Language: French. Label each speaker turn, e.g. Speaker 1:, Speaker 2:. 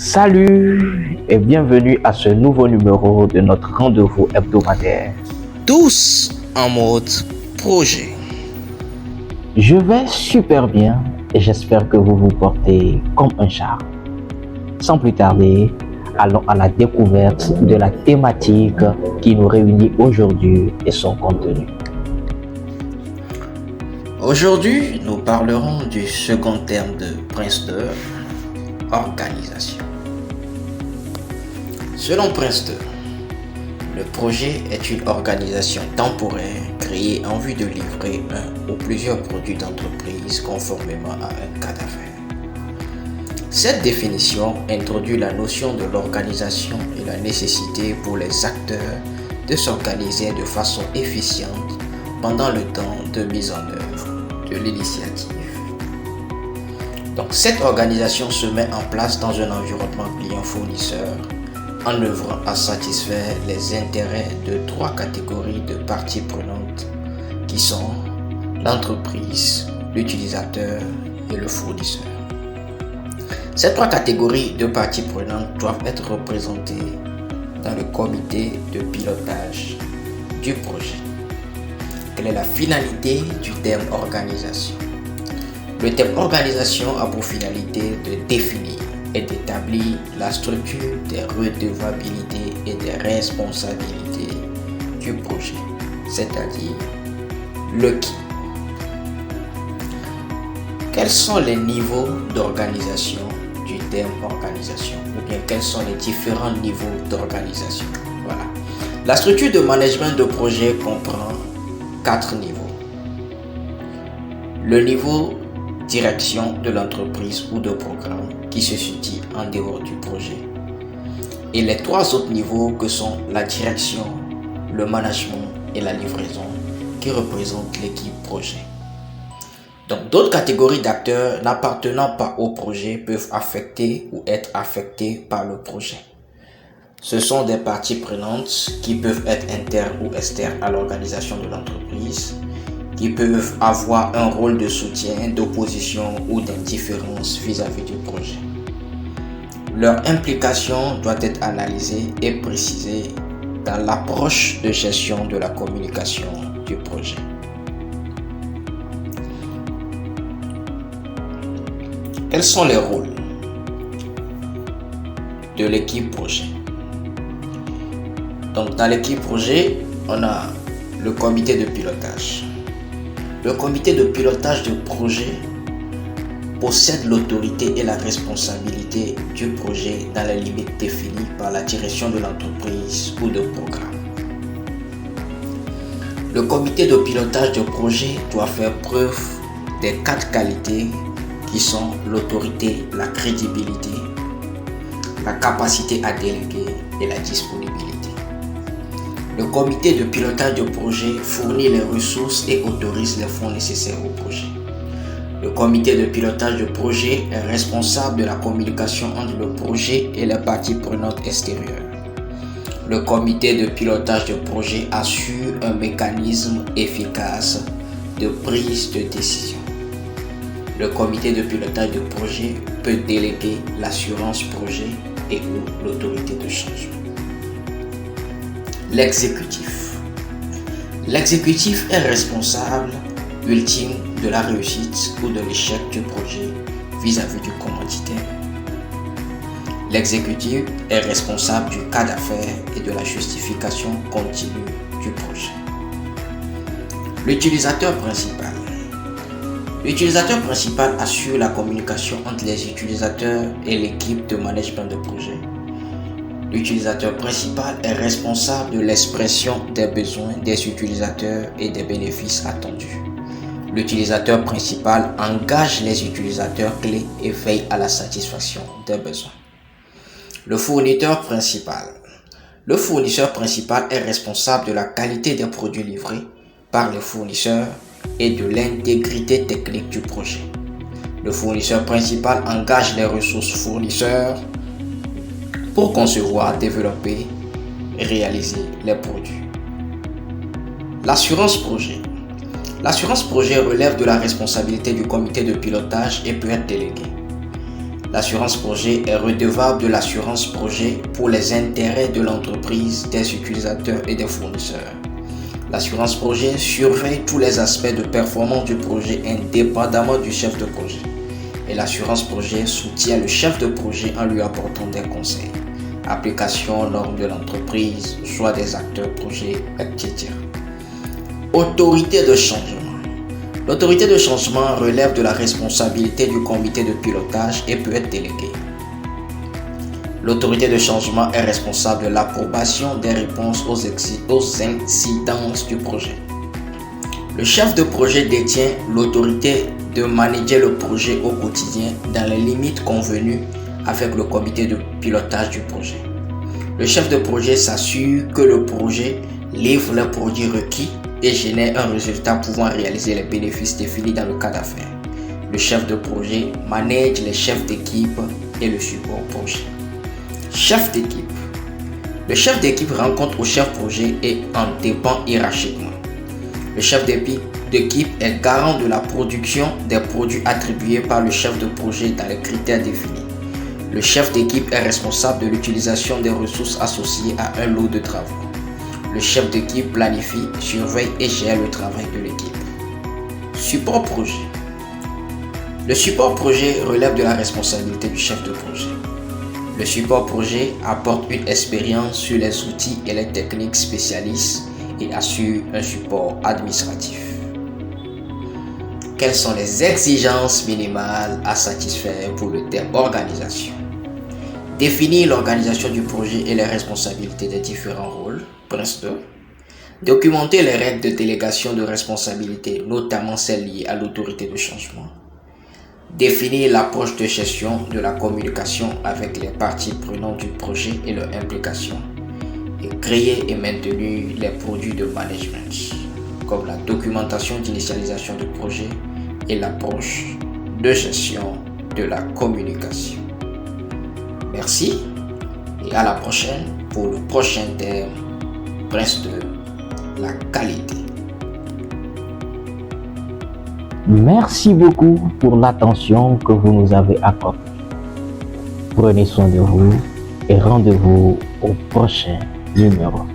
Speaker 1: Salut et bienvenue à ce nouveau numéro de notre rendez-vous hebdomadaire.
Speaker 2: Tous en mode projet.
Speaker 1: Je vais super bien et j'espère que vous vous portez comme un chat. Sans plus tarder, allons à la découverte de la thématique qui nous réunit aujourd'hui et son contenu.
Speaker 2: Aujourd'hui, nous parlerons du second terme de Princeton, organisation. Selon Princeton, le projet est une organisation temporaire créée en vue de livrer un ou plusieurs produits d'entreprise conformément à un cas d'affaires. Cette définition introduit la notion de l'organisation et la nécessité pour les acteurs de s'organiser de façon efficiente pendant le temps de mise en œuvre de l'initiative. Donc, cette organisation se met en place dans un environnement client-fournisseur en œuvrant à satisfaire les intérêts de trois catégories de parties prenantes qui sont l'entreprise, l'utilisateur et le fournisseur. Ces trois catégories de parties prenantes doivent être représentées dans le comité de pilotage du projet. Quelle est la finalité du terme organisation? Le terme organisation a pour finalité de définir et d'établir la structure des redevabilités et des responsabilités du projet, c'est-à-dire le qui. Quels sont les niveaux d'organisation du terme organisation, ou bien quels sont les différents niveaux d'organisation? Voilà. La structure de management de projet comprend 4 niveaux. Le niveau direction de l'entreprise ou de programme qui se situe en dehors du projet. Et les 3 autres niveaux que sont la direction, le management et la livraison qui représentent l'équipe projet. Donc d'autres catégories d'acteurs n'appartenant pas au projet peuvent affecter ou être affectés par le projet. Ce sont des parties prenantes qui peuvent être internes ou externes à l'organisation de l'entreprise, qui peuvent avoir un rôle de soutien, d'opposition ou d'indifférence vis-à-vis du projet. Leur implication doit être analysée et précisée dans l'approche de gestion de la communication du projet. Quels sont les rôles de l'équipe projet? Donc dans l'équipe projet, on a le comité de pilotage. Le comité de pilotage de projet possède l'autorité et la responsabilité du projet dans les limites définies par la direction de l'entreprise ou de programme. Le comité de pilotage de projet doit faire preuve des 4 qualités qui sont l'autorité, la crédibilité, la capacité à déléguer et la disponibilité. Le comité de pilotage de projet fournit les ressources et autorise les fonds nécessaires au projet. Le comité de pilotage de projet est responsable de la communication entre le projet et les parties prenantes extérieures. Le comité de pilotage de projet assure un mécanisme efficace de prise de décision. Le comité de pilotage de projet peut déléguer l'assurance projet et ou l'autorité de changement. L'exécutif. L'exécutif est responsable ultime de la réussite ou de l'échec du projet vis-à-vis du commanditaire. L'exécutif est responsable du cas d'affaires et de la justification continue du projet. L'utilisateur principal. L'utilisateur principal assure la communication entre les utilisateurs et l'équipe de management de projet. L'utilisateur principal est responsable de l'expression des besoins des utilisateurs et des bénéfices attendus. L'utilisateur principal engage les utilisateurs clés et veille à la satisfaction des besoins. Le fournisseur principal. Le fournisseur principal est responsable de la qualité des produits livrés par les fournisseurs et de l'intégrité technique du projet. Le fournisseur principal engage les ressources fournisseurs pour concevoir, développer et réaliser les produits. L'assurance projet. L'assurance projet relève de la responsabilité du comité de pilotage et peut être déléguée. L'assurance projet est redevable de l'assurance projet pour les intérêts de l'entreprise, des utilisateurs et des fournisseurs. L'assurance projet surveille tous les aspects de performance du projet indépendamment du chef de projet. Et l'assurance projet soutient le chef de projet en lui apportant des conseils, application aux normes de l'entreprise, soit des acteurs projet, etc. Autorité de changement. L'autorité de changement relève de la responsabilité du comité de pilotage et peut être déléguée. L'autorité de changement est responsable de l'approbation des réponses aux incidences du projet. Le chef de projet détient l'autorité de manager le projet au quotidien dans les limites convenues avec le comité de pilotage du projet. Le chef de projet s'assure que le projet livre les produits requis et génère un résultat pouvant réaliser les bénéfices définis dans le cas d'affaires. Le chef de projet manage les chefs d'équipe et le support projet. Chef d'équipe. Le chef d'équipe rencontre au chef projet et en dépend hiérarchiquement. Le chef d'équipe est garant de la production des produits attribués par le chef de projet dans les critères définis. Le chef d'équipe est responsable de l'utilisation des ressources associées à un lot de travaux. Le chef d'équipe planifie, surveille et gère le travail de l'équipe. Support projet. Le support projet relève de la responsabilité du chef de projet. Le support projet apporte une expérience sur les outils et les techniques spécialistes et assure un support administratif. Quelles sont les exigences minimales à satisfaire pour le terme organisation? Définir l'organisation du projet et les responsabilités des différents rôles. Prince 2. Documenter les règles de délégation de responsabilité, notamment celles liées à l'autorité de changement. Définir l'approche de gestion de la communication avec les parties prenantes du projet et leur implication. Et créer et maintenir les produits de management, comme la documentation d'initialisation de projet et l'approche de gestion de la communication. Merci et à la prochaine pour le prochain thème, Prince de la qualité.
Speaker 1: Merci beaucoup pour l'attention que vous nous avez accordée. Prenez soin de vous et rendez-vous au prochain numéro.